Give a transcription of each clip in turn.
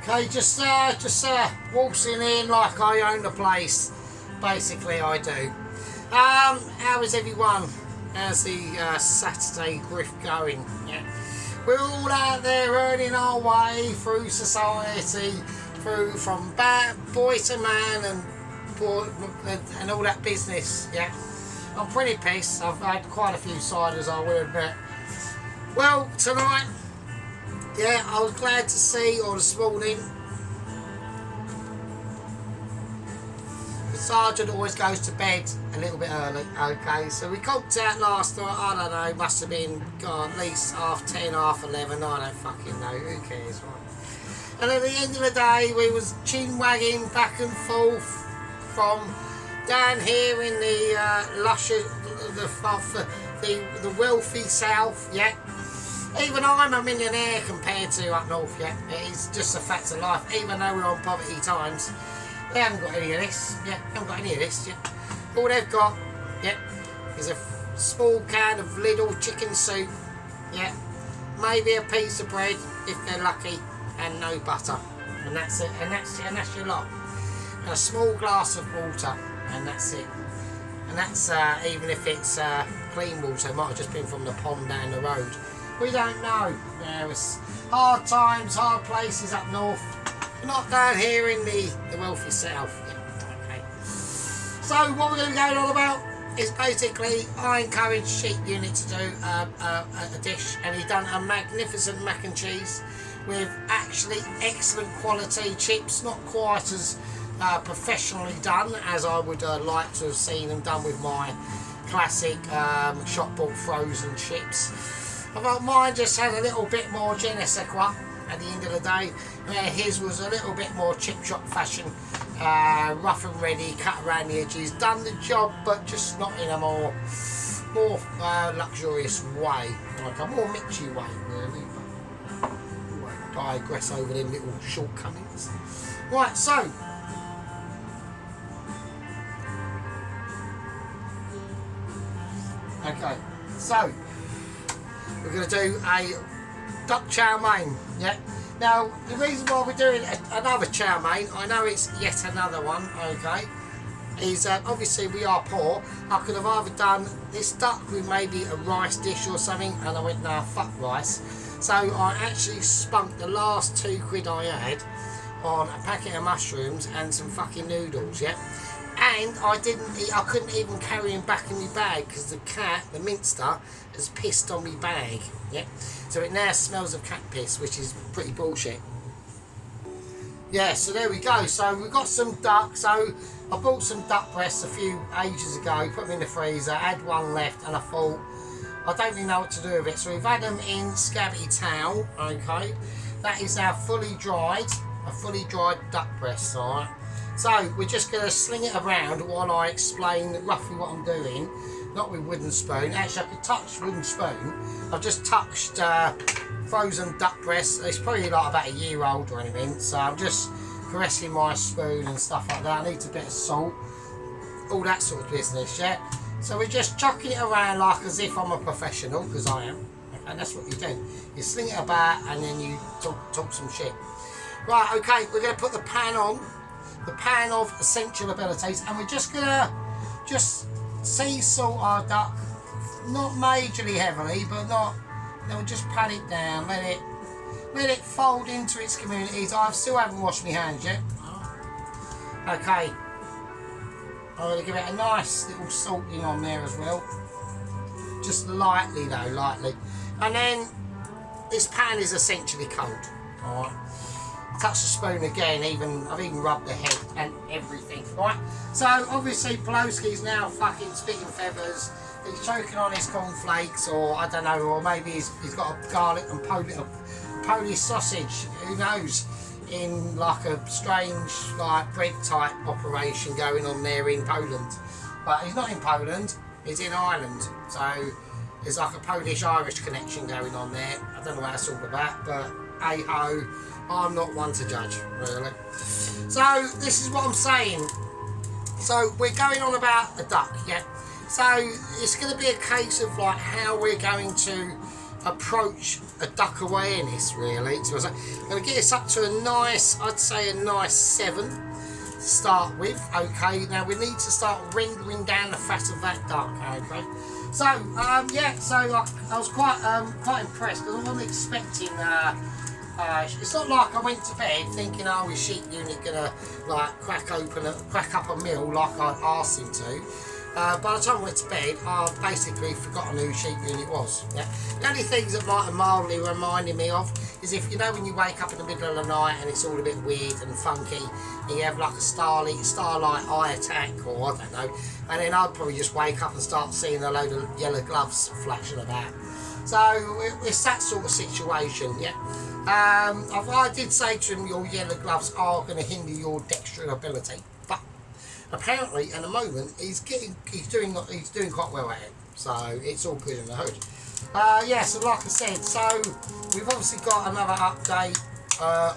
Okay, just waltzing in like I own the place. Basically, I do. How is everyone? How's the Saturday grift going? Yeah, we're all out there earning our way through society, from boy to man and all that business. Yeah, I'm pretty pissed. I've had quite a few ciders, I will admit. Well, tonight, yeah, I was glad to see, or this morning, the sergeant always goes to bed a little bit early. Okay, so we conked out last night, I don't know, must have been at least 10:30, 11:30, I don't fucking know, who cares, right? And at the end of the day, we was chin wagging back and forth from down here in the luscious, the wealthy south, yeah. Even I'm a millionaire compared to up north, yeah. It's just a fact of life. Even though we're on poverty times, they haven't got any of this, yeah. Haven't got any of this, yeah. All they've got, yeah, is a small can of Lidl chicken soup, yeah. Maybe a piece of bread if they're lucky, and no butter, and that's it. And that's your lot. And a small glass of water, and that's it. And that's even if it's clean water, it might have just been from the pond down the road. We don't know. Yeah, it's hard times, hard places up north. Not down here in the wealthy south. Yeah, okay. So what we're going to be going on about is basically I encouraged Sheep Unit to do a dish, and he's done a magnificent mac and cheese with actually excellent quality chips, not quite as professionally done as I would like to have seen them done with my classic shop bought frozen chips. I thought mine just had a little bit more je ne sais quoi at the end of the day, where his was a little bit more chip chop fashion, rough and ready, cut around the edges, done the job, but just not in a more luxurious way, like a more Mitchy way, really. I won't digress over them little shortcomings. Right, so okay, so we're going to do a duck chow mein, yeah. Now, the reason why we're doing another chow mein, I know it's yet another one, okay, is obviously we are poor. I could have either done this duck with maybe a rice dish or something, and I went, nah, fuck rice. So I actually spunked the last £2 I had on a packet of mushrooms and some fucking noodles, yeah. And I couldn't even carry him back in my bag because the cat, the minster, has pissed on my bag. Yeah, so it now smells of cat piss, which is pretty bullshit. Yeah, so there we go. So we've got some duck. So I bought some duck breasts a few ages ago, put them in the freezer, had one left, and I thought, I don't really know what to do with it. So we've had them in scabby towel, okay. That is now a fully dried duck breast, alright. So we're just going to sling it around while I explain roughly what I'm doing. Not with wooden spoon. Actually, I could touch wooden spoon. I've just touched frozen duck breast. It's probably like about a year old or anything. So I'm just caressing my spoon and stuff like that. I need a bit of salt. All that sort of business, yeah? So we're just chucking it around like as if I'm a professional, because I am. And that's what you do. You sling it about and then you talk some shit. Right, okay, we're going to put the pan on. The pan of essential abilities, and we're just gonna sea salt our duck, not majorly heavily, but not, we'll just pat it down, let it fold into its communities. I still haven't washed my hands yet. Okay, I'm gonna give it a nice little salting on there as well, just lightly though, lightly. And then this pan is essentially cold. All right. Touch the spoon again, I've even rubbed the head and everything, right? So obviously Poloski's now fucking spitting feathers. He's choking on his cornflakes, or I don't know, or maybe he's got a garlic and Polish sausage, who knows, in like a strange like bread type operation going on there in Poland. But he's not in Poland, he's in Ireland. So there's like a Polish-Irish connection going on there. I don't know what that's all about, but hey-ho. I'm not one to judge, really. So this is what I'm saying. So we're going on about a duck, yeah. So it's going to be a case of like how we're going to approach a duck awareness really. So I'm going to get this up to a nice, I'd say a nice 7 to start with. Okay, now we need to start rendering down the fat of that duck. Okay, so yeah, so I was quite impressed because I wasn't expecting. It's not like I went to bed thinking, oh, is sheep unit gonna like crack up a meal like I asked him to. By the time I went to bed, I basically forgotten who sheep unit was. Yeah? The only things that might have mildly reminded me of is if you know when you wake up in the middle of the night and it's all a bit weird and funky, and you have like a starlight eye attack, or I don't know, and then I'd probably just wake up and start seeing a load of yellow gloves flashing about. So it's that sort of situation, yeah. I did say to him, your yellow gloves are going to hinder your dexterous ability, but apparently at the moment he's doing quite well at it, so it's all good in the hood. Yeah, so like I said, so we've obviously got another update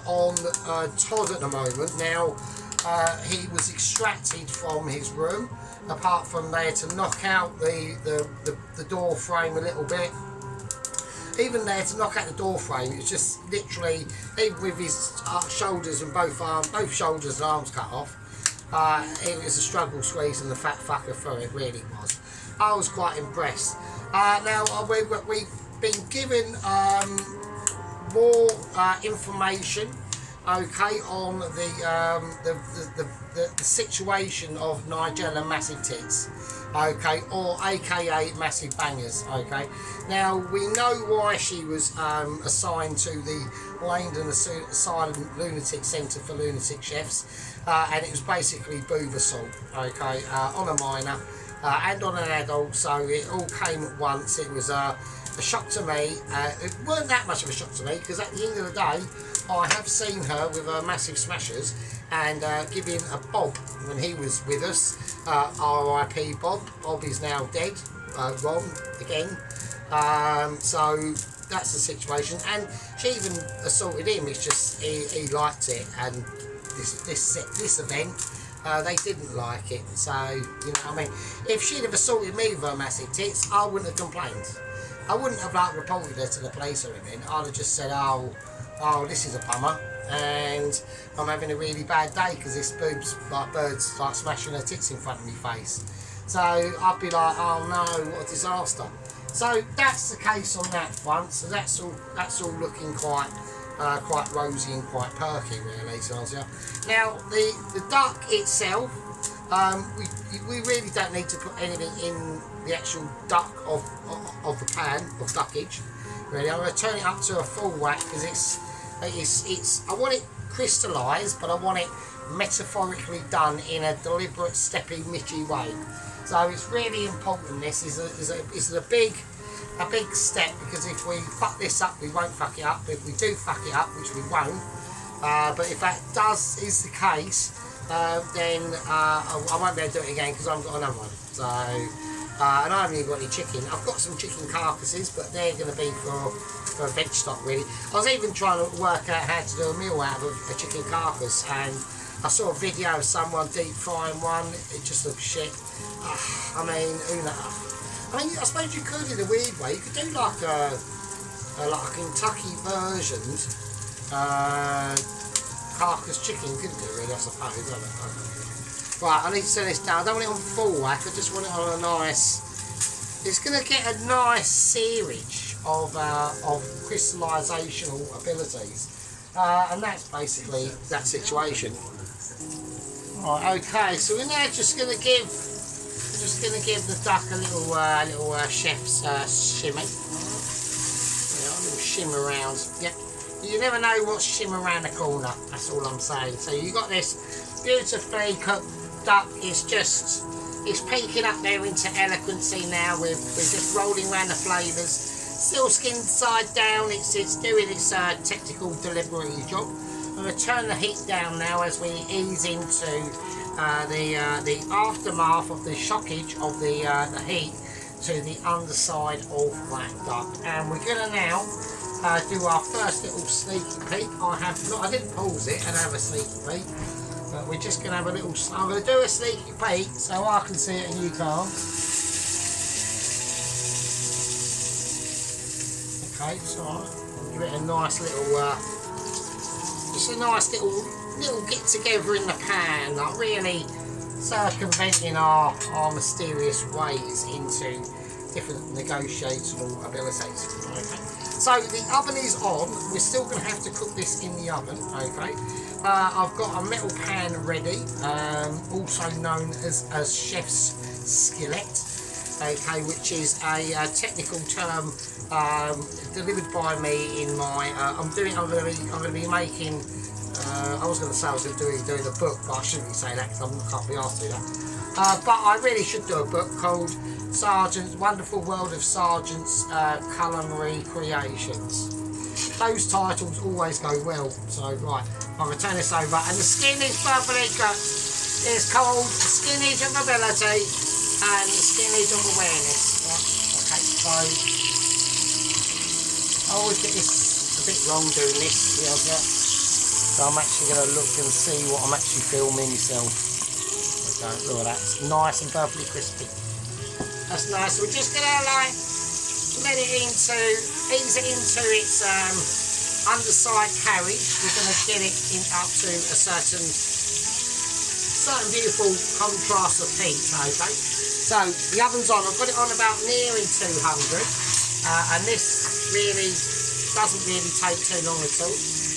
on Todd at the moment. Now he was extracted from his room, apart from they had to knock out the door frame a little bit. Even there to knock out the door frame, it's just literally, even with his shoulders and both shoulders and arms cut off, it was a struggle squeezing the fat fucker through. It really was. I was quite impressed. Now we've been given more information, okay, on the situation of Nigella Massive Tits, okay, or aka Massive Bangers, okay. Now we know why she was assigned to the Langdon Asylum Lunatic Centre for Lunatic Chefs, and it was basically boob assault, okay, on a minor and on an adult, so it all came at once. It was a shock to me. It weren't that much of a shock to me because at the end of the day I have seen her with her massive smashers and give him a bob when he was with us. R.I.P. Bob. Bob is now dead. Ron again. So that's the situation, and she even assaulted him. It's just he liked it, and this event they didn't like it. So you know what I mean. If she'd have assaulted me with her massive tits, I wouldn't have complained. I wouldn't have like reported her to the police or anything. I'd have just said, oh, this is a bummer, and I'm having a really bad day because this boob's like birds like smashing her tits in front of me face. So I'd be like, oh no, what a disaster. So that's the case on that front. So that's all looking quite rosy and quite perky, really. So now the duck itself, we really don't need to put anything in the actual duck of the pan of duckage. Really, I'm going to turn it up to a full whack because it's I want it crystallised, but I want it metaphorically done in a deliberate, steppy, mitchy way. So it's really important. This is a big step, because if we fuck this up, we won't fuck it up. If we do fuck it up, which we won't, but if that is the case, then I won't be able to do it again because I've got another one. So and I haven't even got any chicken. I've got some chicken carcasses, but they're going to be for veg stock really. I was even trying to work out how to do a meal out of a chicken carcass, and I saw a video of someone deep frying one. It just looked shit. I mean, who knows? I mean, I suppose you could in a weird way. You could do like a Kentucky version carcass chicken, couldn't you? Really, I suppose. I don't know. Right, I need to set this down. I don't want it on full whack. I just want it on a nice. It's going to get a nice searage of crystallisational abilities, and that's basically that situation. Right, okay. So we're now just going to give the duck a little chef's shimmy. Yeah, a little shimmer around. Yep. You never know what's shimmer around the corner. That's all I'm saying. So you got this beautifully cooked duck. It's peaking up there into eloquency now. We're just rolling around the flavours. Still skinned side down. It's doing its technical delivery job. I'm going to turn the heat down now as we ease into the aftermath of the shockage of the heat to the underside of that duck, and we're going to now do our first little sneaky peek. I didn't pause it and have a sneaky peek, but we're just going to have a little. I'm going to do a sneaky peek so I can see it and you can't. Okay, so I'll give it a nice little, just a nice little get together in the pan, like really circumventing our mysterious ways into different negotiable abilities. Okay. So the oven is on. We're still going to have to cook this in the oven. Okay. I've got a metal pan ready, also known as chef's skillet. Okay, which is a technical term delivered by me in my. I'm going to be making. I was going to say I was going to be doing a book, but I shouldn't be saying that because I can't be asked to do that. But I really should do a book called Sergeant's Wonderful World of Sergeant's Culinary Creations. Those titles always go well. So right, I'm going to turn this over, and the skin is perfectly cooked. It's called Skinnage of Ability and Skinnage of Awareness. Right. Okay, so I always get this a bit wrong doing this. So I'm actually going to look and see what I'm actually filming myself. Okay, look at that, it's nice and perfectly crispy. That's nice. We're just going to like let it ease it into its underside carriage. We're going to get it up to a certain beautiful contrast of heat. Okay, so the oven's on. I've got it on about nearing 200, and this really doesn't really take too long at all.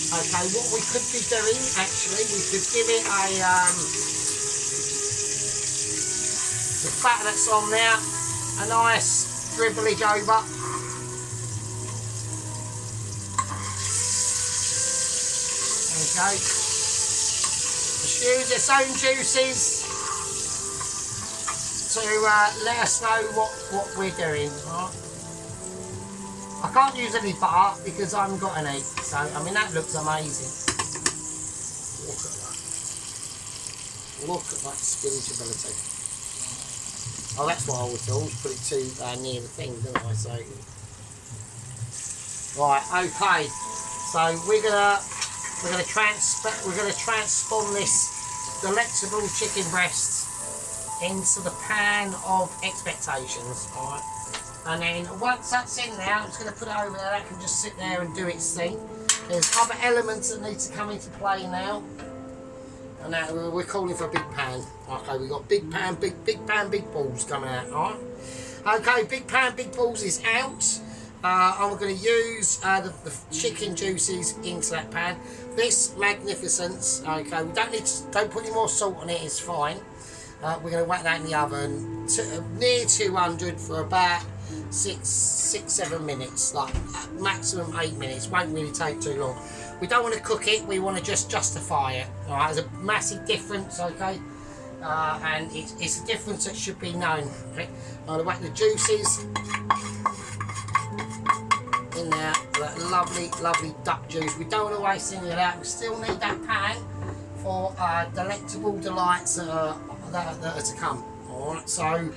Okay, what we could be doing, actually, we could give it a, the fat that's on there, a nice dribblage over. Okay, just use its own juices to let us know what we're doing. Right? I can't use any butter because I haven't got any, so I mean that looks amazing. Look at that. Look at that spinach ability. Oh, that's what I was told. Put it too near the thing, didn't I? So right, okay. So we're gonna transform this delectable chicken breast into the pan of expectations. All right. And then once that's in there, I'm just going to put it over there. That can just sit there and do its thing. There's other elements that need to come into play now. And now we're calling for a big pan. Okay, we've got big pan, big balls coming out. Alright. Okay, big pan, big balls is out. I'm going to use the chicken juices into that pan. This magnificence. Okay, we don't put any more salt on it. It's fine. We're going to whack that in the oven near 200 for about 6-7 minutes, like maximum 8 minutes. Won't really take too long. We don't want to cook it, we want to just justify it. All right, there's a massive difference, okay, and it's a difference that should be known. Okay, I'll whack the juices in there, that lovely duck juice. We don't want to waste any of that. We still need that pan for delectable delights that are to come. All right, so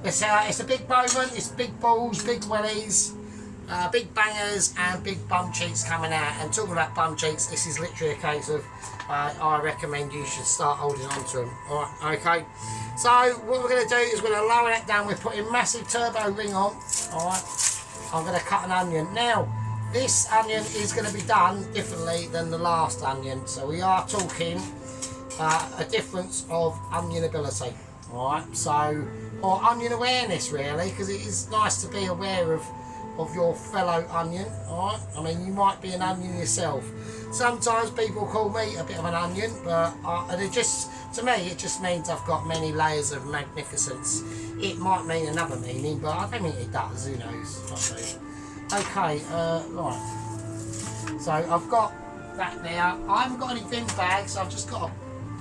it's a big moment. It's big balls, big wellies, big bangers, and big bum cheeks coming out. And talking about bum cheeks, this is literally a case of I recommend you should start holding on to them. All right, okay. So what we're going to do is we're going to lower that down. We're putting massive turbo ring on. All right. I'm going to cut an onion now. This onion is going to be done differently than the last onion. So we are talking a difference of onion ability. Alright, so, or onion awareness really, because it is nice to be aware of your fellow onion. Alright, I mean you might be an onion yourself. Sometimes people call me a bit of an onion, but to me it just means I've got many layers of magnificence. It might mean another meaning, but I don't think it does, who knows. Okay, right, so I've got that there. I haven't got any bin bags, so I've just got a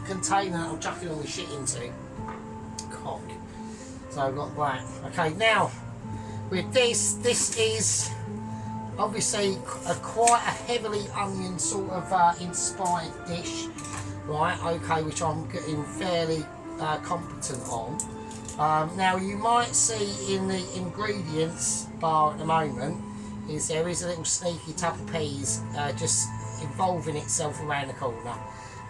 container that I'm chucking all the shit into. Cock. So I've got that. Okay, now with this is obviously quite a heavily onion sort of inspired dish, right? Okay, which I'm getting fairly competent on. Now you might see in the ingredients bar at the moment there is a little sneaky tub of peas just involving itself around the corner.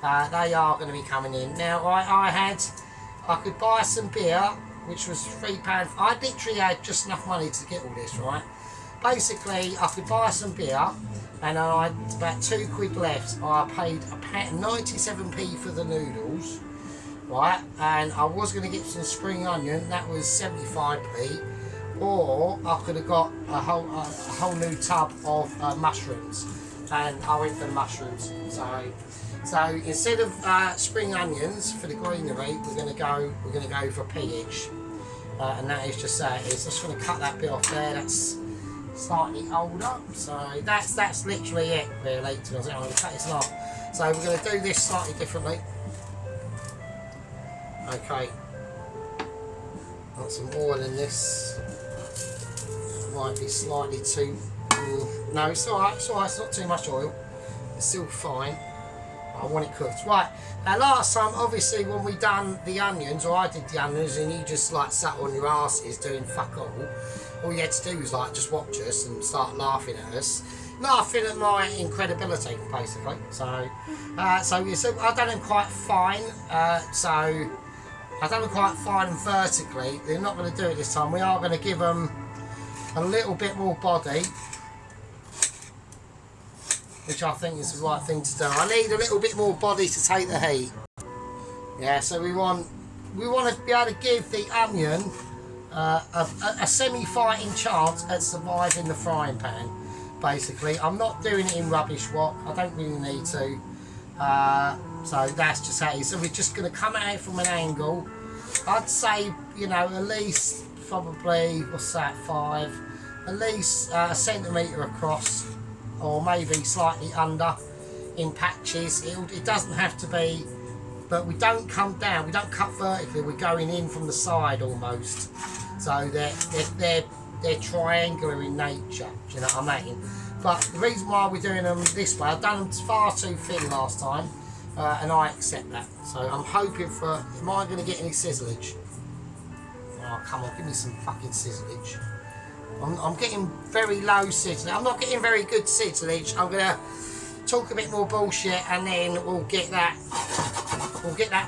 They are going to be coming in. Now I could buy some beer, which was £3. I literally had just enough money to get all this, right? basically I could buy some beer, and I had about £2 left. I paid a pound 97p for the noodles, right? And I was going to get some spring onion, that was 75p, or I could have got a whole new tub of mushrooms, and I went for the mushrooms. So instead of spring onions for the greenery, we're going to go for pH, and that is just that. It's just going to cut that bit off there. That's slightly older, so that's literally it really. I'm going to cut this off. So we're going to do this slightly differently. Okay, got some oil in this. Might be slightly too. No, it's alright. It's alright. It's not too much oil. It's still fine. I want it cooked. Right, now last time, obviously, when we done the onions, or I did the onions, and you just like sat on your asses doing fuck all you had to do was like just watch us and start laughing at us. Laughing at my incredibility, basically. So I've done them quite fine. I've done them quite fine and vertically. They're not going to do it this time. We are going to give them a little bit more body, which I think is the right thing to do. I need a little bit more body to take the heat. Yeah, so we want to be able to give the onion a semi-fighting chance at surviving the frying pan. Basically, I'm not doing it in rubbish wok. I don't really need to. So that's just how it is. So we're just going to come at it from an angle. I'd say, you know, at least probably, what's that, 5, at least a centimetre across, or maybe slightly under in patches. It doesn't have to be, but we don't come down, we don't cut vertically, we're going in from the side almost. So they're triangular in nature, do you know what I mean? But the reason why we're doing them this way, I've done them far too thin last time, and I accept that. So I'm hoping for, am I going to get any sizzlage? Oh, come on, give me some fucking sizzlage. I'm getting very low sizzlage. I'm not getting very good sizzlage. I'm gonna talk a bit more bullshit, and then we'll get that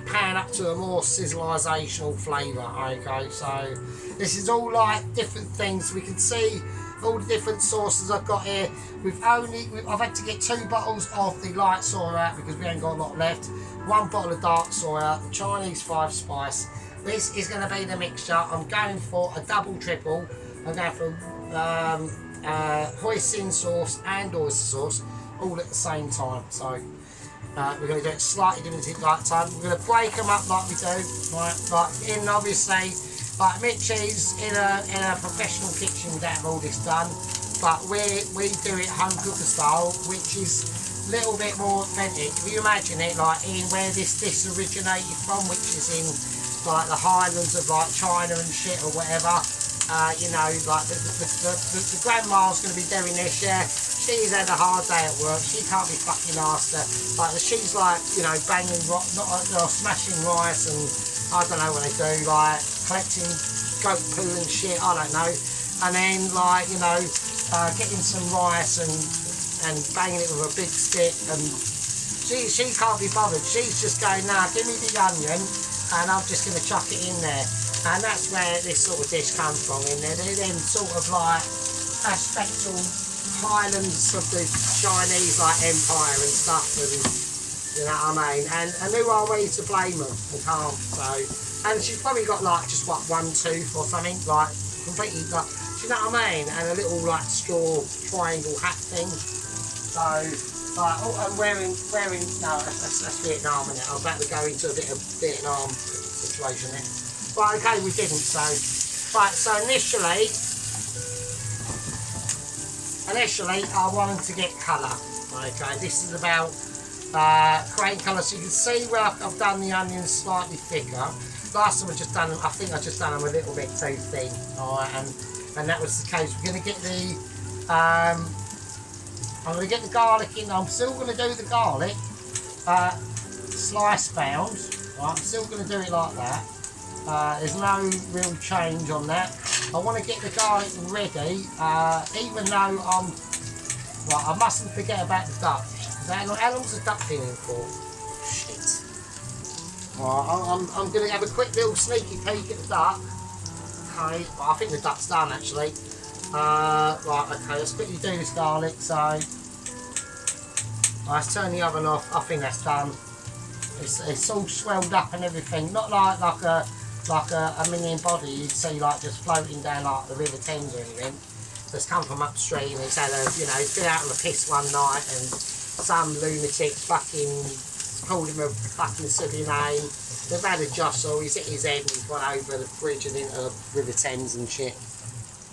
pan up to a more sizzlizational flavour. Okay, so this is all like different things. We can see all the different sauces I've got here. I've had to get 2 bottles of the light soy out because we ain't got a lot left. 1 bottle of dark soy, Chinese 5 spice. This is going to be the mixture. I'm going for a double triple. I'm going for hoisin sauce and oyster sauce all at the same time. So we're going to do it slightly different like time. We're going to break them up like we do, right? Like in obviously, like Mitchie's in a professional kitchen that have all this done, but we do it home cooker style, which is a little bit more authentic. If you imagine it, like in where this originated from, which is in like the highlands of like China and shit or whatever. You know, like the grandma's going to be doing this, yeah. She's had a hard day at work. She can't be fucking asked her. Like she's like, you know, banging, smashing rice and I don't know what they do, like collecting goat poo and shit. I don't know. And then like, you know, getting some rice and banging it with a big stick. And she can't be bothered. She's just going, nah, give me the onion, and I'm just going to chuck it in there. And that's where this sort of dish comes from. In there, they're them sort of like aspectual highlands of the Chinese like empire and stuff, and you know what I mean. And who are we to blame them? We can't. So, and she's probably got like just what 1 tooth or something, like completely like, do you know what I mean? And a little like straw triangle hat thing. So, like, oh, I'm wearing no, that's Vietnam, innit? I'm about to go into a bit of Vietnam situation there. Right, okay, we didn't, so... Right, so initially, I wanted to get colour. Okay, this is about creating colour. So you can see where I've done the onions slightly thicker. Last time I think I just done them a little bit too thin. Alright, and that was the case. We're going to get the... I'm going to get the garlic in. I'm still going to do the garlic slice bound. Right, I'm still going to do it like that. There's no real change on that. I want to get the garlic ready, even though I mustn't forget about the duck. How long's the duck been in for? Shit. Right, I'm going to have a quick little sneaky peek at the duck. Okay, well, I think the duck's done actually. Right, okay, let's quickly do this garlic. So, let's turn the oven off. I think that's done. It's all swelled up and everything. Not like a minion body you'd see like just floating down like the River Thames or anything. It's come from upstream. It's had a, you know, it's been out on the piss one night and some lunatic fucking called him a fucking silly name. They've had a jostle. He's hit his head and he's gone over the bridge and into the River Thames and shit.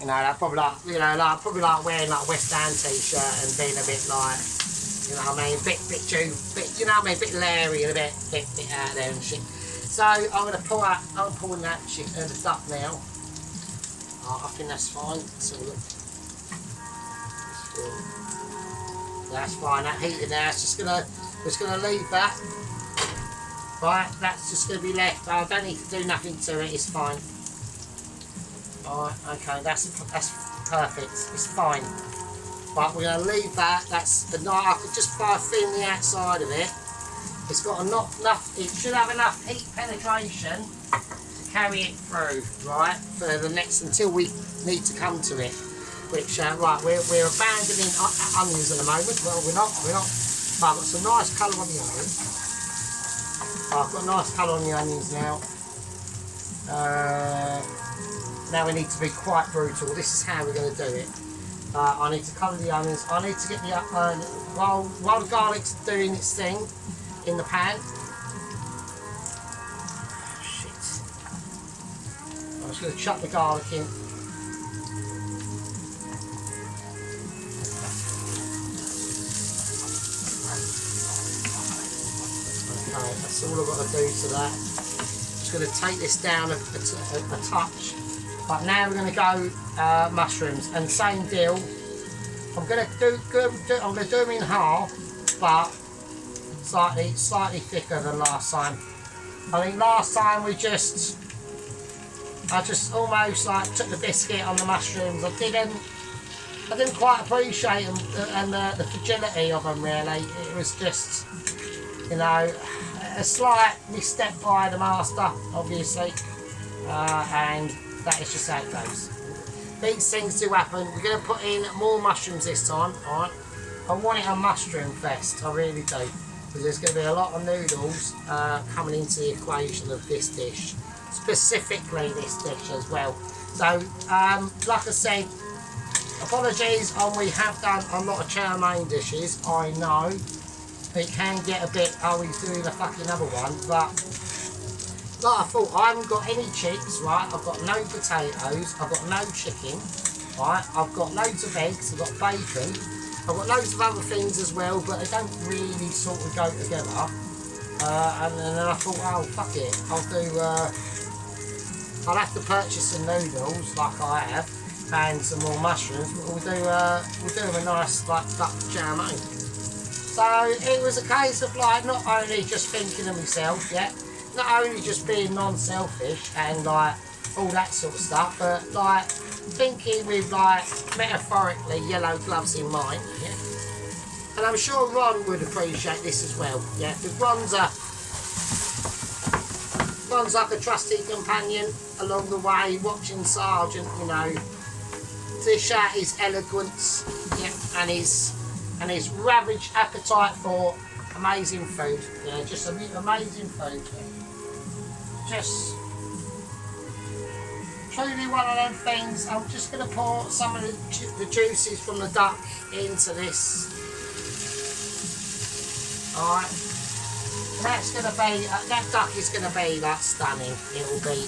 You know, they're probably like, you know, like probably like wearing like a West Ham t-shirt and being a bit like, you know what I mean, bit you know what I mean, bit Larry and a bit out there and shit. So I'm gonna pull out, I'm pulling that shit the duck now. Oh, I think that's fine. So look, that's fine. That heated now. It's just gonna leave that. Right, that's just gonna be left. I don't need to do nothing to it. It's fine. Alright, okay, that's perfect. It's fine. But we're going to leave that. That's the night. I could just fire thin the outside of it. It's got enough. It should have enough heat penetration to carry it through, right? For the next until we need to come to it. Which right, we're abandoning onions at the moment. Well, we're not. But I've got some nice colour on the onions. I've got a nice colour on the onions now. Now we need to be quite brutal. This is how we're going to do it. I need to colour the onions. I need to get the while the garlic's doing its thing in the pan. Oh, shit. I'm just going to chuck the garlic in. Okay, that's all I've got to do to that. Just going to take this down a touch. But now we're going to go mushrooms, and same deal. I'm going to do them in half, but slightly thicker than last time. I think last time I just almost like took the biscuit on the mushrooms. I didn't quite appreciate them and the fragility of them really. It was just, you know, a slight misstep by the master, obviously, and that is just how it goes. These things do happen. We're going to put in more mushrooms this time, alright? I want it a mushroom fest, I really do. Because there's going to be a lot of noodles coming into the equation of this dish. Specifically this dish as well. So, like I said, apologies on we have done a lot of chow mein dishes. I know it can get a bit, oh, he's doing a fucking other one, but like I thought, I haven't got any chips, right? I've got no potatoes, I've got no chicken, right? I've got loads of eggs, I've got bacon, I've got loads of other things as well, but they don't really sort of go together. And then I thought, oh, fuck it, I'll have to purchase some noodles, like I have, and some more mushrooms, but we'll do them a nice, like, duck chow mein. So, it was a case of, like, not only just thinking of myself, yeah, not only just being non-selfish and like all that sort of stuff, but like thinking with like metaphorically yellow gloves in mind, yeah. And I'm sure Ron would appreciate this as well, yeah. Because Ron's like a trusty companion along the way, watching Sergeant, you know, dish out his eloquence, yeah, and his ravaged appetite for amazing food, yeah, just amazing food. Yeah. Just truly one of them things. I'm just going to pour some of the juices from the duck into this. Alright, that's going to be, that duck is going to be like stunning. It will be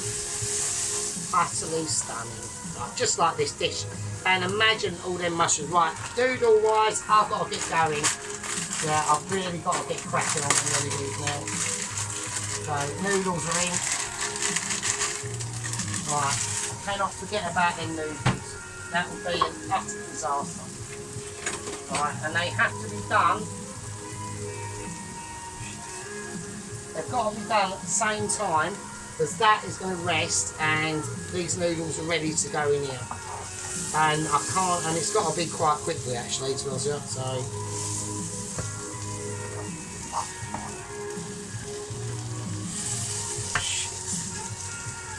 utterly stunning, like, just like this dish. And imagine all them mushrooms. Right, doodle wise, I've got to get going. Yeah, I've really got to get cracking on the noodles now. So, noodles are in. Right, cannot forget about them noodles. That will be an utter disaster. Right, and they have to be done. They've got to be done at the same time, because that is going to rest and these noodles are ready to go in here. And I can't, and it's got to be quite quickly actually, to be honest with you. So.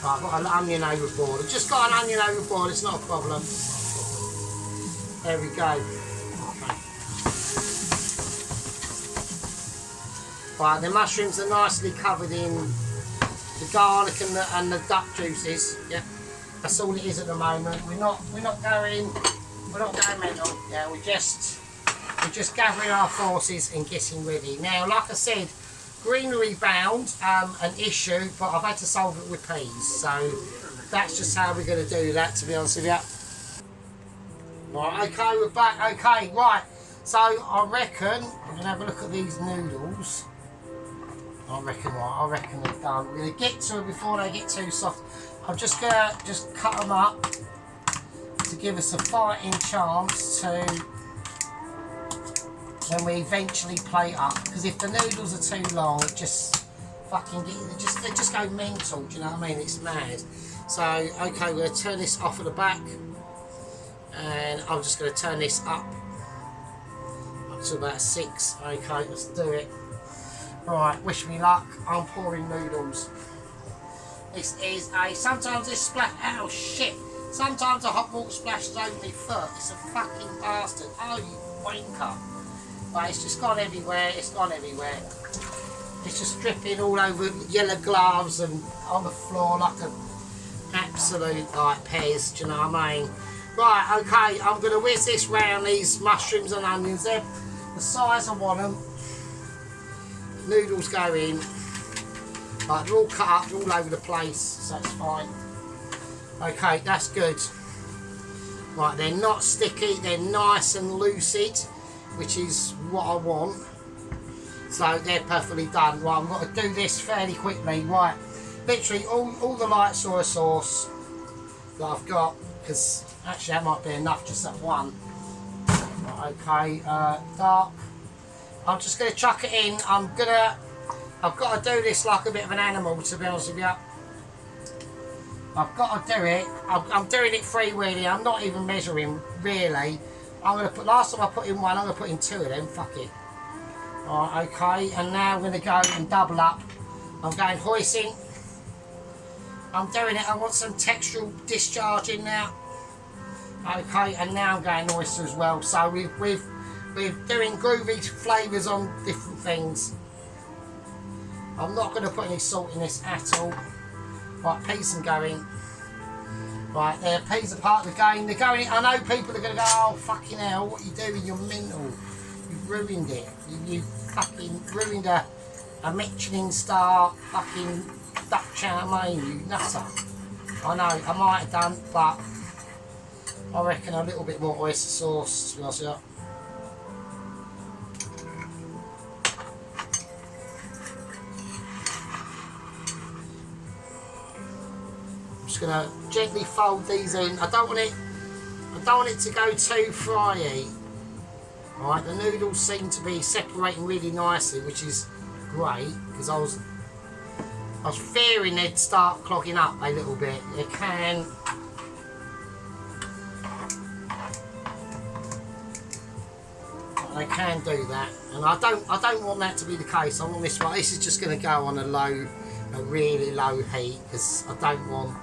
Right, I've got an onion overboard. I've just got an onion overboard, it's not a problem. There we go. Okay. Right, the mushrooms are nicely covered in the garlic and the duck juices. Yeah, that's all it is at the moment. We're not going mental. Yeah, we're just gathering our forces and getting ready. Now, like I said, greenery bound, an issue, but I've had to solve it with peas. So that's just how we're going to do that, to be honest with you. Right, okay, we're back. Okay, right. So I reckon we're going to have a look at these noodles. I reckon they're done. We're going to get to them before they get too soft. I'm just going to cut them up to give us a fighting chance to when we eventually plate up. Because if the noodles are too long, it just fucking they just go mental. Do you know what I mean? It's mad. So okay, we're going to turn this off at the back, and I'm just going to turn this up to about 6. Okay, let's do it. Right, wish me luck. I'm pouring noodles. This is sometimes this splash. Oh shit! Sometimes a hot water splashes over my foot. It's a fucking bastard. Oh, you wanker! Right, it's just gone everywhere. It's gone everywhere. It's just dripping all over yellow gloves and on the floor like an absolute like Pez. Do you know what I mean? Right, okay. I'm gonna whiz this round these mushrooms and onions. They're the size I want them. Noodles go in, but they're all cut up, they're all over the place, so it's fine. Okay, that's good. Right, they're not sticky, they're nice and lucid, which is what I want. So they're perfectly done. Right, I've got to do this fairly quickly. Right, literally all the light soy sauce that I've got, because actually that might be enough, just that one. Right, okay, dark. I'm just going to chuck it in. I've got to do this like a bit of an animal, to be honest with you. I've got to do it. I'm doing it freewheeling. I'm not even measuring, really. I'm going to put, last time I put in one, I'm going to put in 2 of them. Fuck it. Alright, okay. And now I'm going to go and double up. I'm going hoisin. I'm doing it. I want some textural discharge in now. Okay, and now I'm going oyster as well. So we're doing groovy flavours on different things. I'm not going to put any salt in this at all. Right, peas are going. Right, there, peas are part of the game. They're going. I know people are going to go, oh fucking hell, what are you doing? You're mental. You've ruined it. You fucking ruined a Michelin star fucking duck chow mein, you nutter. I know, I might have done, but I reckon a little bit more oyster sauce, to be honest with you. Going to gently fold these in. I don't want it to go too fryy. Alright, the noodles seem to be separating really nicely, which is great, because I was fearing they'd start clogging up a little bit. They can. They can do that, and I don't want that to be the case. I want this one. This is just going to go on a really low heat, because I don't want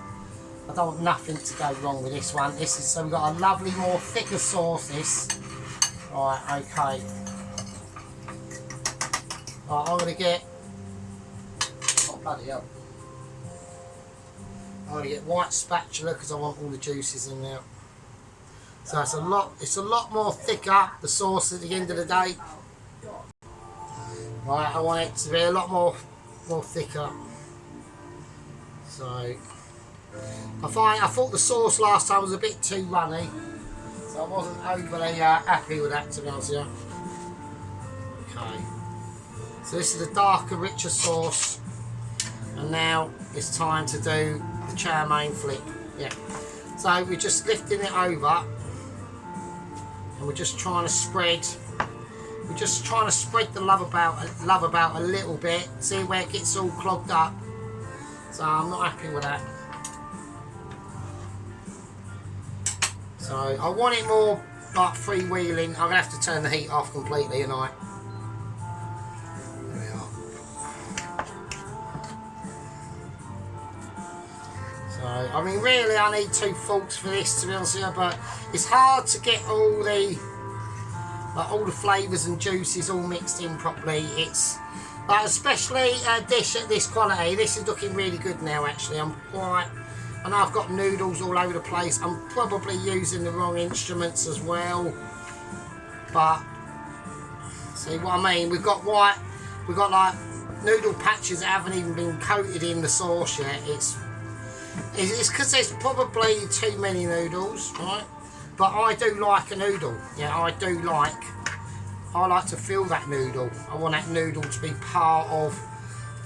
nothing to go wrong with this one. This is, so we've got a lovely, more thicker sauce. This. Right, okay. Right, I'm going to get. Oh bloody hell! I'm going to get white spatula because I want all the juices in there. So it's a lot more thicker, the sauce at the end of the day. Right, I want it to be a lot more thicker. So I thought the sauce last time was a bit too runny, so I wasn't overly happy with that, to be honest with you. Okay, so this is a darker, richer sauce, and now it's time to do the chow mein flip. Yeah, so we're just lifting it over, and we're just trying to spread. We're just trying to spread the love about a little bit, see where it gets all clogged up. So I'm not happy with that. So I want it more like freewheeling. I'm gonna have to turn the heat off completely tonight. There we are. So I mean, really, I need 2 forks for this, to be honest with you, but it's hard to get all the flavours and juices all mixed in properly. It's especially a dish at this quality. This is looking really good now, actually. I know I've got noodles all over the place. I'm probably using the wrong instruments as well, but see what I mean? We've got like noodle patches that haven't even been coated in the sauce yet. It's because there's probably too many noodles, right? But I do like a noodle. Yeah, I like to feel that noodle. I want that noodle to be part of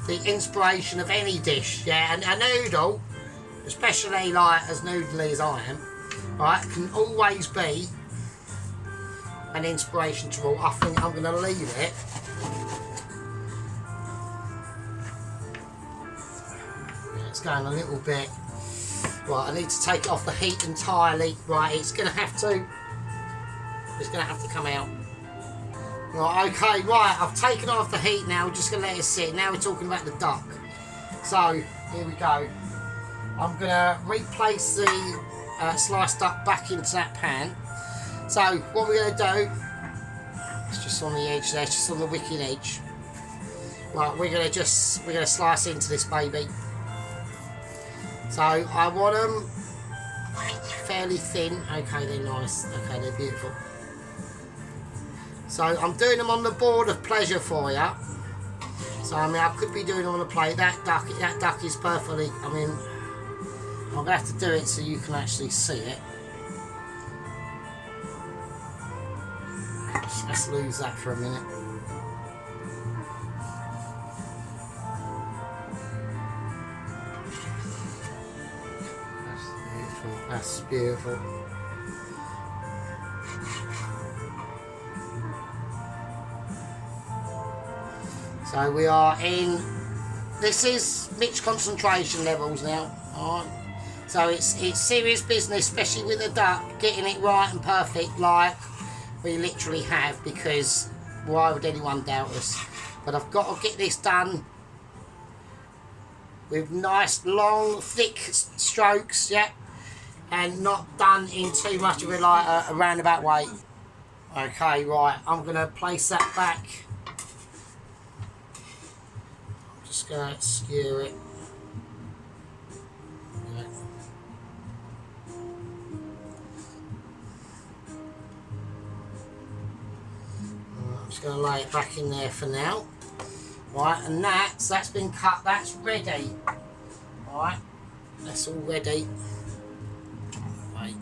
the inspiration of any dish. Yeah, and a noodle, especially like as noodly as I am, right, can always be an inspiration to all. I think I'm going to leave it. Yeah, it's going a little bit. Right, I need to take it off the heat entirely. Right, it's going to have to come out. Right, okay, right, I've taken off the heat now. We're just going to let it sit. Now we're talking about the duck. So, here we go. I'm going to replace the sliced duck back into that pan. So, what we're going to do, it's just on the edge there, it's just on the wicked edge. Right, we're going to slice into this baby. So, I want them fairly thin. Okay, they're nice. Okay, they're beautiful. So, I'm doing them on the board of pleasure for you. So, I mean, I could be doing them on a plate. That duck is perfectly, I mean, I'm going to have to do it so you can actually see it. Let's lose that for a minute. That's beautiful. So we are in, this is mixed concentration levels now, alright? So it's serious business, especially with the duck, getting it right and perfect like we literally have, because why would anyone doubt us? But I've got to get this done with nice, long, thick strokes, yeah, and not done in too much of a roundabout way. Okay, right, I'm going to place that back. I'm just going to skewer it. I'm just going to lay it back in there for now. Right, and that's been cut, that's ready. Right, that's all ready. Right.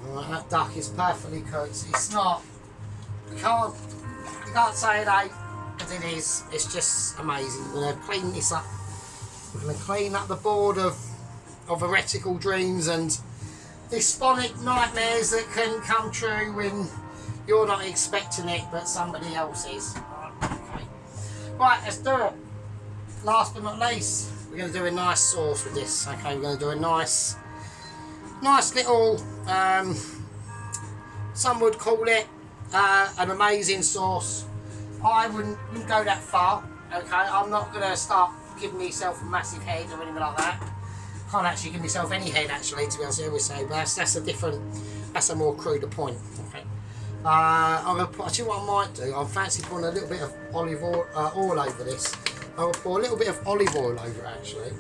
Right, that duck is perfectly cooked. It's not, you can't say it ain't, because it is. It's just amazing. We're going to clean this up. We're going to clean up the board of heretical dreams and dysphonic nightmares that can come true when you're not expecting it, but somebody else is. Okay. Right, let's do it. Last but not least, we're going to do a nice sauce with this. Okay, we're going to do a nice little, some would call it an amazing sauce. I wouldn't go that far. Okay, I'm not going to start giving myself a massive head or anything like that. Can't actually give myself any head, actually, to be honest with you, but that's a more cruder point. Okay. I'm going to put, actually what I might do, I fancy putting a little bit of olive oil over this. I'm going to pour a little bit of olive oil over it, actually.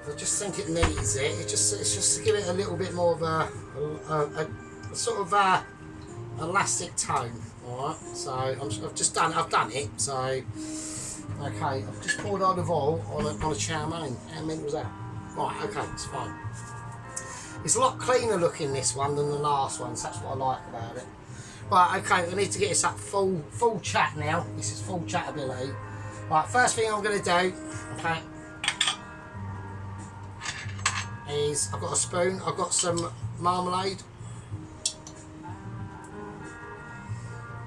I just think it needs it. It's just to give it a little bit more of a sort of elastic tone. Alright, so I've done it, so okay, I've just poured olive oil on a chow mein. How many was that? Right, okay, it's fine. It's a lot cleaner looking, this one, than the last one, so that's what I like about it. Right, okay, we need to get this up full chat now. This is full chatability. Right, first thing I'm going to do, okay, is I've got a spoon, I've got some marmalade,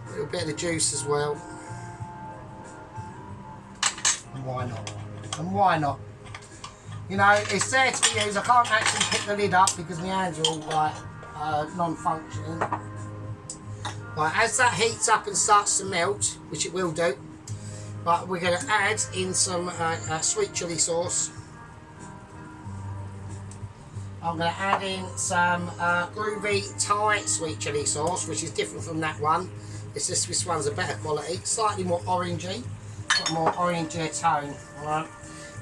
a little bit of the juice as well. And why not? And why not? You know, it's there to be used. I can't actually pick the lid up because my hands are all like non-functioning. Right, as that heats up and starts to melt, which it will do, right, we're going to add in some sweet chilli sauce. I'm going to add in some groovy Thai sweet chilli sauce, which is different from that one. It's just this one's a better quality, slightly more orangey, got more orangey tone. Right,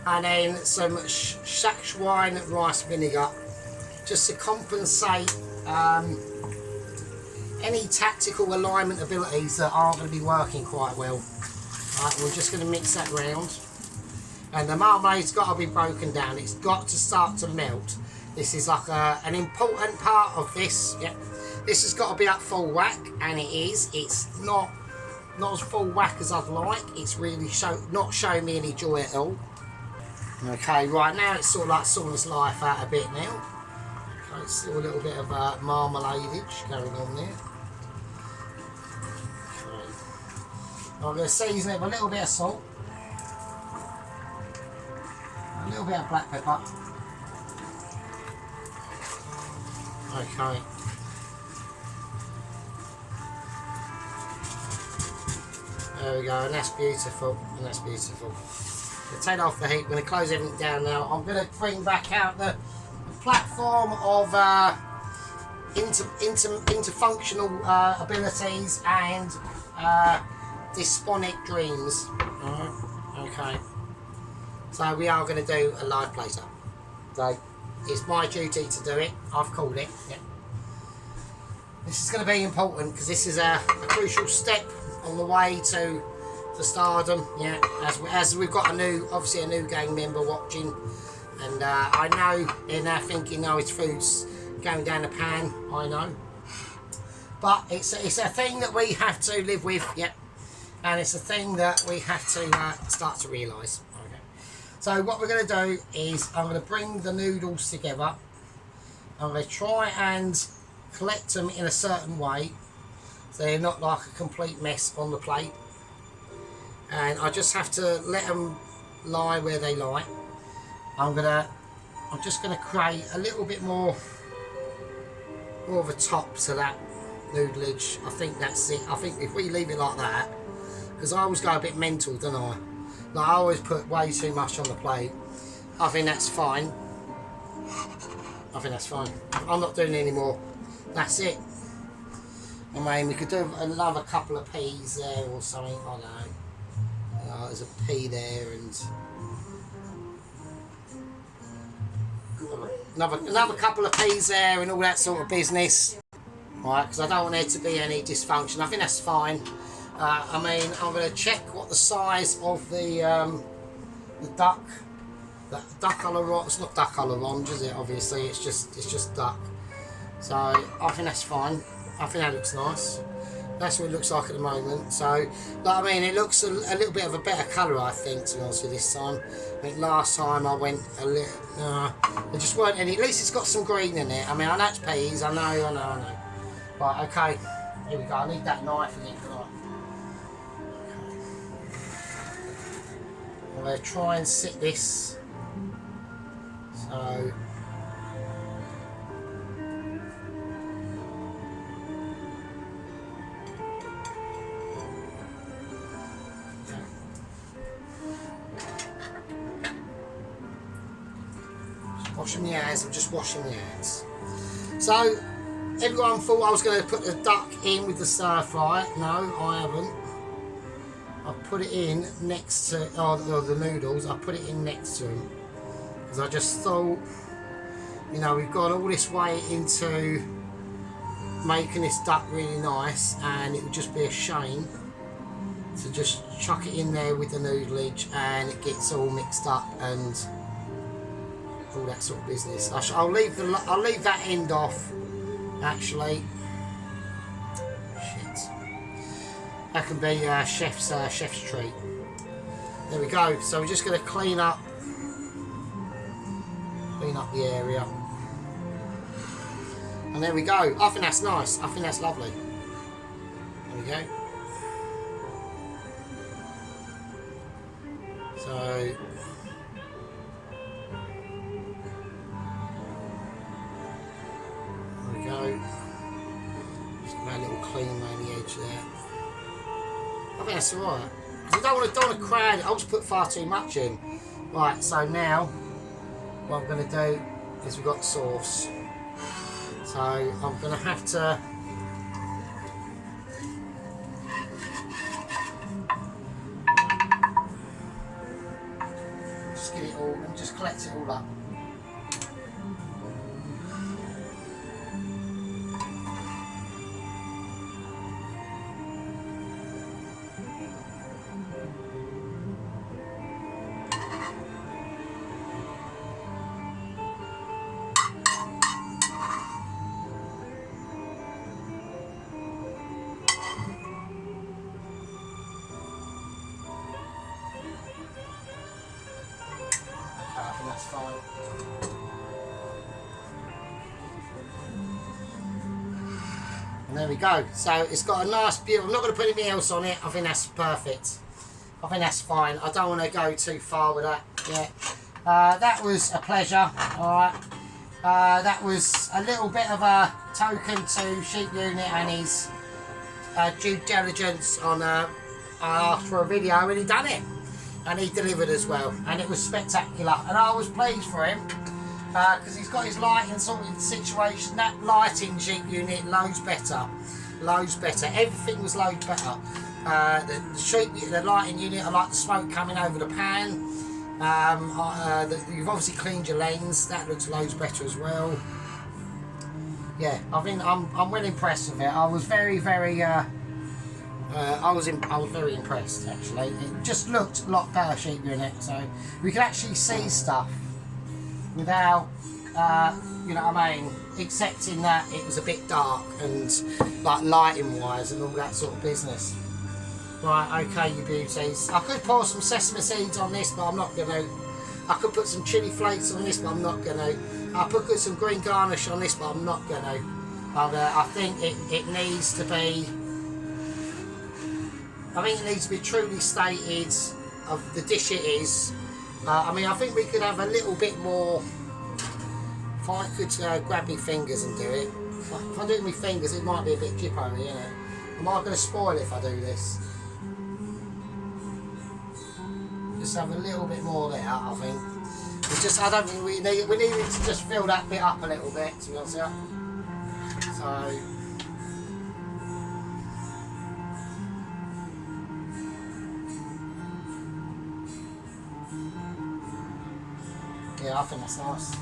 and then some Szechuan rice vinegar, just to compensate any tactical alignment abilities that aren't going to be working quite well. Right, we're just going to mix that round, and the marmalade's got to be broken down. It's got to start to melt. This is like an important part of this. Yeah, this has got to be at full whack, and it is. It's not as full whack as I'd like. It's really not showing me any joy at all. Okay, right now it's sort of like sorting its life out a bit now. Okay, still a little bit of marmaladage going on there. I'm going to season it with a little bit of salt, a little bit of black pepper. Okay. There we go, and that's beautiful, and that's beautiful. We'll take off the heat, we're going to close everything down now. I'm going to bring back out the platform of interfunctional abilities and Dysponic Dreams. Okay, so we are going to do a live playtime. So it's my duty to do it. I've called it. Yeah. This is going to be important because this is a crucial step on the way to stardom. Yeah, as we've got obviously a new gang member watching, and I know they're now thinking, oh, his food's going down the pan. I know, but it's a thing that we have to live with. Yeah. And it's a thing that we have to start to realise. Okay. So what we're going to do is I'm going to bring the noodles together. I'm going to try and collect them in a certain way so they're not like a complete mess on the plate. And I just have to let them lie where they lie. I'm just going to create a little bit more of a top to that noodleage. I think that's it. I think if we leave it like that, because I always go a bit mental, don't I? Like I always put way too much on the plate. I think that's fine. I think that's fine. I'm not doing any more. That's it. I mean, we could do another couple of peas there or something. I don't know. There's a pea there and another couple of peas there and all that sort of business. Right, because I don't want there to be any dysfunction. I think that's fine. I mean, I'm going to check what the size of the duck a l'orange. It's not duck a l'orange, is it? Obviously, it's just duck. So I think that's fine. I think that looks nice. That's what it looks like at the moment. So, like, I mean, it looks a little bit of a better colour, I think, to be honest with you, this time. I think last time I went a little. There just weren't any. At least it's got some green in it. I mean, I know it's peas. I know. Right, okay. Here we go. I need that knife again. I'm going to try and sit this, so washing my hands. I'm just washing my hands. So everyone thought I was going to put the duck in with the stir fry. No, I haven't. I put it in next to the noodles. I put it in next to them because I just thought, you know, we've gone all this way into making this duck really nice, and it would just be a shame to just chuck it in there with the noodleage and it gets all mixed up and all that sort of business. I'll leave that end off. Actually, shit. That can be chef's treat. There we go. So we're just going to clean up the area, and there we go. I think that's nice. I think that's lovely. There we go. So there we go. Just give that a little clean around the edge. I think that's alright. You don't want to crowd it. I'll just put far too much in. Right, so now what I'm going to do is we've got sauce. So I'm going to have to just get it all and just collect it all up. I think that's fine. And there we go. So it's got a nice, beautiful. I'm not going to put anything else on it. I think that's perfect. I think that's fine. I don't want to go too far with that yet. That was a pleasure. Alright. That was a little bit of a token to Sheep Unit and his due diligence on I asked for a video and he done it. And he delivered as well, and it was spectacular, and I was pleased for him because he's got his lighting sorted situation. That lighting Sheep Unit loads better, everything was loads better. The lighting unit, I like the smoke coming over the pan. You've obviously cleaned your lens, that looks loads better as well. Yeah, I think I'm well impressed with it. I was very I was very impressed actually. It just looked a lot better Sheep Unit, so we could actually see stuff without, you know what I mean, accepting that it was a bit dark and like lighting wise and all that sort of business. Right, okay, you beauties. I could pour some sesame seeds on this, but I'm not gonna. I could put some chili flakes on this, but I'm not gonna. I could put some green garnish on this, but I'm not gonna. I think it needs to be. I think it needs to be truly stated of the dish it is. I mean, I think we could have a little bit more. If I could grab my fingers and do it. If I do it with my fingers, it might be a bit jippo, isn't it? Am I going to spoil it if I do this? Just have a little bit more there, I think. I don't think we need to just fill that bit up a little bit, to be honest with you. So. Yeah, I think that's nice.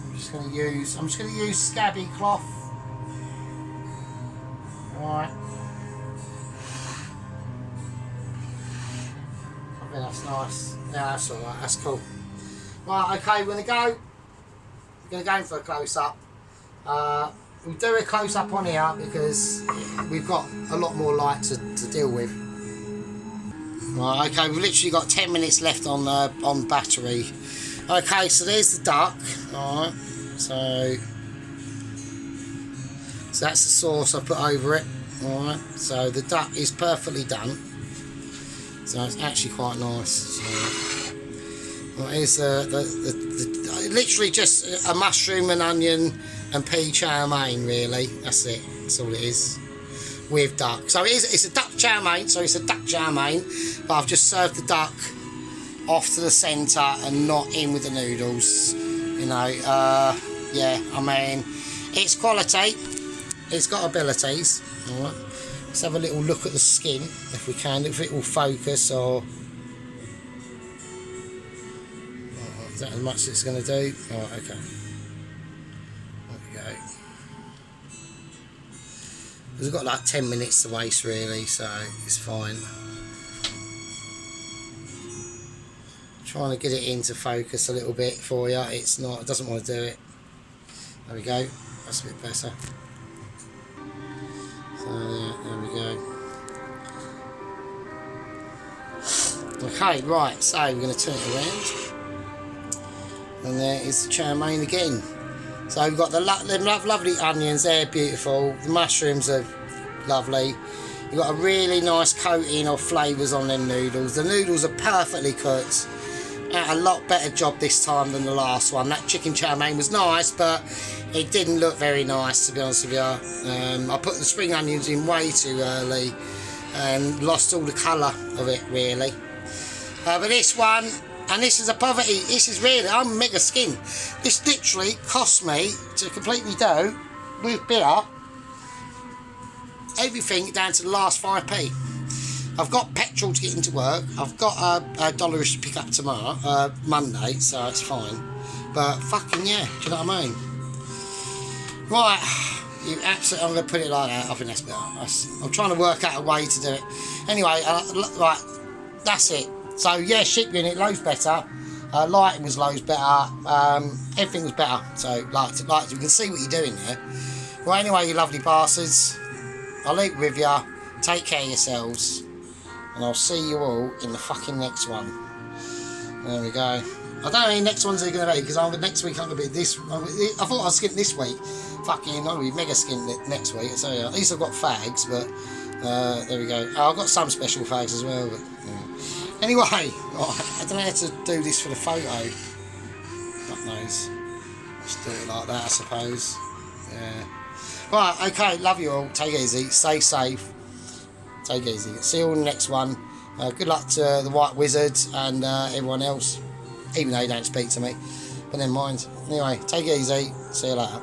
I'm just going to use scabby cloth. Alright. I think that's nice. Yeah, that's alright, that's cool. Right, okay, we're going to go in for a close-up. We'll do a close-up on here because we've got a lot more light to deal with. Right, okay, we've literally got 10 minutes left on battery. Okay, so there's the duck. Alright, so that's the sauce I put over it. Alright, so the duck is perfectly done. So it's actually quite nice. So, well, here's literally just a mushroom and onion and pea chow mein, really. That's it. That's all it is. With duck. So it's a duck chow mein, so it's a duck chow mein, but I've just served the duck off to the centre and not in with the noodles. You know, yeah, I mean, it's quality, it's got abilities. Alright, let's have a little look at the skin if we can, if it will focus or. Is that as much as it's going to do? Oh, okay. There we go. We've got like 10 minutes to waste really, so it's fine. Trying to get it into focus a little bit for you. It's not, it doesn't want to do it. There we go. That's a bit better. So yeah, there we go. Okay, right, so we're going to turn it around. And there is the chow mein again. So we've got the lovely onions, they're beautiful. The mushrooms are lovely. You've got a really nice coating of flavours on them noodles. The noodles are perfectly cooked. a lot better job this time than the last one. That chicken chow mein was nice, but it didn't look very nice, to be honest with you. I put the spring onions in way too early and lost all the colour of it, really. But this one, and this is a poverty, this is really, I'm mega skin. This literally cost me to completely do with beer, everything down to the last 5p. I've got petrol to get into work. I've got a $1 to pick up tomorrow, Monday, so it's fine. But fucking yeah, do you know what I mean? Right, you absolutely. I'm gonna put it like that. I think that's better. I'm trying to work out a way to do it. Anyway, right, that's it. So yeah, ship unit loads better. Lighting was loads better. Everything was better. So like you can see what you're doing there. Well, anyway, you lovely bastards. I'll leave it with you. Take care of yourselves. And I'll see you all in the fucking next one. There we go. I don't know how many next ones are going to be, because next week I'm going to be this. I thought I was skint this week. Fucking, I'm going to be mega skint next week. So yeah, at least I've got fags, but there we go. Oh, I've got some special fags as well. But, yeah. Anyway, I don't know how to do this for the photo. God knows. Just do it like that, I suppose. Yeah. Right, okay, love you all. Take it easy. Stay safe. Take it easy. See you all in the next one. Good luck to the White Wizard and everyone else, even though you don't speak to me. But never mind. Anyway, take it easy. See you later.